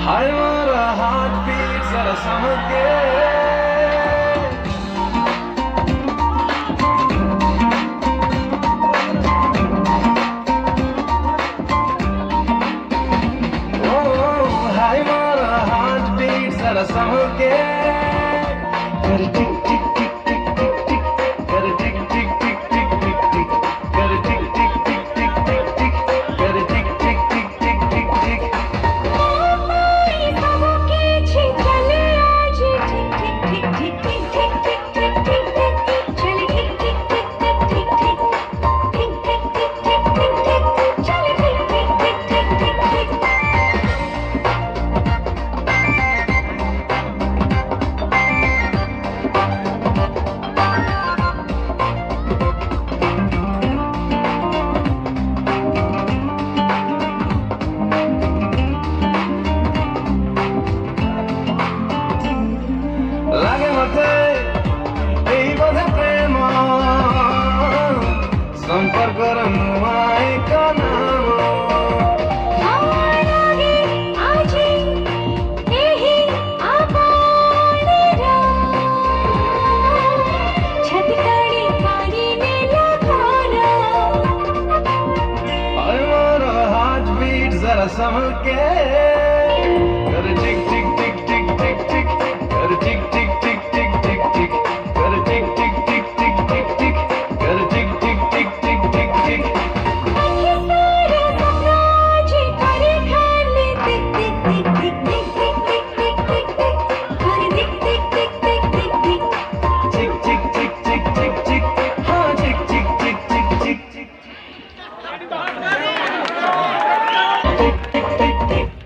हाय मारा heart beat जरा समझ के समझ के कर टिक टिक टिक टिक टिक टिक कर टिक टिक टिक टिक टिक टिक कर टिक टिक टिक टिक टिक टिक कर टिक टिक टिक टिक टिक टिक हमारी सबों के चले आज टिक टिक टिक टिक टिक टिक टिक टिक टिक चले टिक टिक टिक टिक टिक टिक टिक टिक टिक टिक टिक टिक चले टिक टिक टिक टिक टिक टिक लागे मते এই বোধে প্রেম সম্পর্কর নুয়াই কানাম লাগে আজি এহি আপনেরা ছতকাড়ি পারিনে লাগারা हाय मारा हार्ट बीट जरा समझ के कर टिक टिक टिक टिक टिक टिक कर टिक टिक टिक टिक टिक टिक कर टिक टिक टिक टिक टिक टिक कर टिक टिक टिक टिक टिक टिक ये सारे सपनाज करे खाली टिक टिक टिक टिक टिक टिक टिक टिक टिक कर टिक टिक टिक टिक टिक टिक टिक टिक टिक टिक टिक हाँ टिक टिक टिक टिक टिक टिक टिक टिक टिक